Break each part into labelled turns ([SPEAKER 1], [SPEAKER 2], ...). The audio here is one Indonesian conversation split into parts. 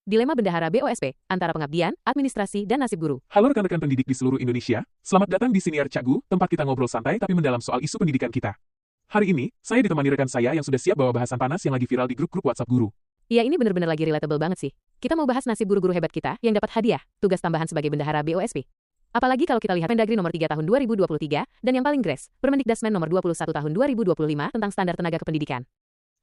[SPEAKER 1] Dilema bendahara BOSP, antara pengabdian, administrasi, dan nasib guru.
[SPEAKER 2] Halo rekan-rekan pendidik di seluruh Indonesia, selamat datang di Siniar Cakgu, tempat kita ngobrol santai tapi mendalam soal isu pendidikan kita. Hari ini, saya ditemani rekan saya yang sudah siap bawa bahasan panas yang lagi viral di grup-grup WhatsApp guru.
[SPEAKER 1] Ya ini bener-bener lagi relatable banget sih. Kita mau bahas nasib guru-guru hebat kita yang dapat hadiah, tugas tambahan sebagai bendahara BOSP. Apalagi kalau kita lihat Mendagri nomor 3 tahun 2023, dan yang paling gres, Permendikdasmen nomor 21 tahun 2025 tentang standar tenaga kependidikan.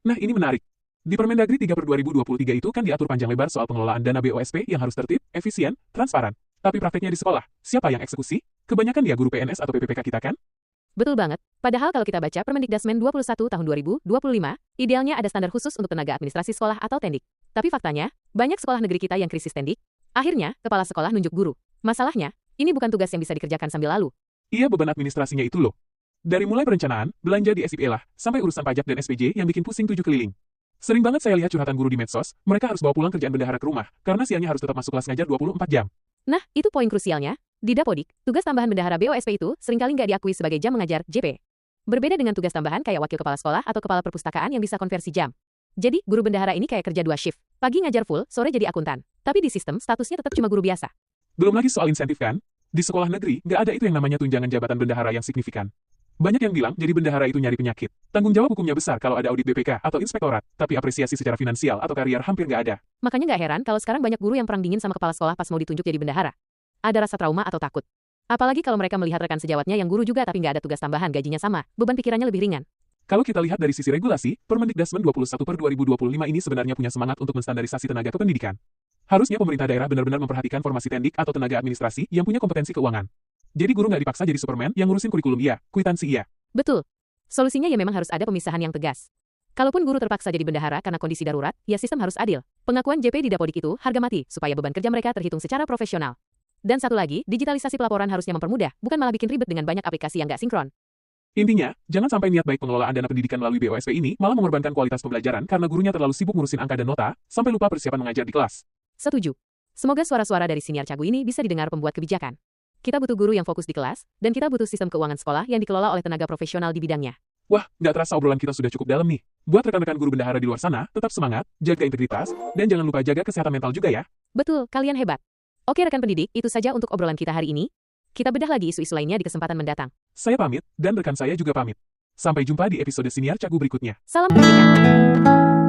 [SPEAKER 2] Nah ini menarik. Di Permendagri 3/2023 itu kan diatur panjang lebar soal pengelolaan dana BOSP yang harus tertib, efisien, transparan. Tapi prakteknya di sekolah, siapa yang eksekusi? Kebanyakan dia guru PNS atau PPPK kita kan?
[SPEAKER 1] Betul banget. Padahal kalau kita baca Permendikdasmen 21 tahun 2025, idealnya ada standar khusus untuk tenaga administrasi sekolah atau tendik. Tapi faktanya, banyak sekolah negeri kita yang krisis tendik. Akhirnya, kepala sekolah nunjuk guru. Masalahnya, ini bukan tugas yang bisa dikerjakan sambil lalu.
[SPEAKER 2] Iya beban administrasinya itu loh. Dari mulai perencanaan, belanja di SIP lah, sampai urusan pajak dan SPJ yang bikin pusing 7 keliling. Sering banget saya lihat curhatan guru di medsos, mereka harus bawa pulang kerjaan bendahara ke rumah, karena siangnya harus tetap masuk kelas ngajar 24 jam.
[SPEAKER 1] Nah, itu poin krusialnya. Di Dapodik, tugas tambahan bendahara BOSP itu seringkali nggak diakui sebagai jam mengajar JP. Berbeda dengan tugas tambahan kayak wakil kepala sekolah atau kepala perpustakaan yang bisa konversi jam. Jadi, guru bendahara ini kayak kerja 2 shift. Pagi ngajar full, sore jadi akuntan. Tapi di sistem, statusnya tetap cuma guru biasa.
[SPEAKER 2] Belum lagi soal insentif kan? Di sekolah negeri, nggak ada itu yang namanya tunjangan jabatan bendahara yang signifikan. Banyak yang bilang jadi bendahara itu nyari penyakit. Tanggung jawab hukumnya besar kalau ada audit BPK atau inspektorat, tapi apresiasi secara finansial atau karier hampir nggak ada.
[SPEAKER 1] Makanya nggak heran kalau sekarang banyak guru yang perang dingin sama kepala sekolah pas mau ditunjuk jadi bendahara. Ada rasa trauma atau takut. Apalagi kalau mereka melihat rekan sejawatnya yang guru juga tapi nggak ada tugas tambahan gajinya sama, beban pikirannya lebih ringan.
[SPEAKER 2] Kalau kita lihat dari sisi regulasi, Permendikdasmen 21/2025 ini sebenarnya punya semangat untuk menstandarisasi tenaga kependidikan. Harusnya pemerintah daerah benar-benar memperhatikan formasi tendik atau tenaga administrasi yang punya kompetensi keuangan. Jadi guru nggak dipaksa jadi Superman yang ngurusin kurikulum iya, kwitansi iya.
[SPEAKER 1] Betul. Solusinya ya memang harus ada pemisahan yang tegas. Kalaupun guru terpaksa jadi bendahara karena kondisi darurat, ya sistem harus adil. Pengakuan JP di Dapodik itu harga mati, supaya beban kerja mereka terhitung secara profesional. Dan satu lagi, digitalisasi pelaporan harusnya mempermudah, bukan malah bikin ribet dengan banyak aplikasi yang nggak sinkron.
[SPEAKER 2] Intinya, jangan sampai niat baik pengelolaan dana pendidikan melalui BOSP ini malah mengorbankan kualitas pembelajaran karena gurunya terlalu sibuk ngurusin angka dan nota, sampai lupa persiapan mengajar di kelas.
[SPEAKER 1] Setuju. Semoga suara-suara dari Siniar Cakgu ini bisa didengar pembuat kebijakan. Kita butuh guru yang fokus di kelas, dan kita butuh sistem keuangan sekolah yang dikelola oleh tenaga profesional di bidangnya.
[SPEAKER 2] Wah, nggak terasa obrolan kita sudah cukup dalam nih. Buat rekan-rekan guru bendahara di luar sana, tetap semangat, jaga integritas, dan jangan lupa jaga kesehatan mental juga ya.
[SPEAKER 1] Betul, kalian hebat. Oke rekan pendidik, itu saja untuk obrolan kita hari ini. Kita bedah lagi isu-isu lainnya di kesempatan mendatang.
[SPEAKER 2] Saya pamit, dan rekan saya juga pamit. Sampai jumpa di episode Siniar Cakgu berikutnya.
[SPEAKER 1] Salam pendidikan.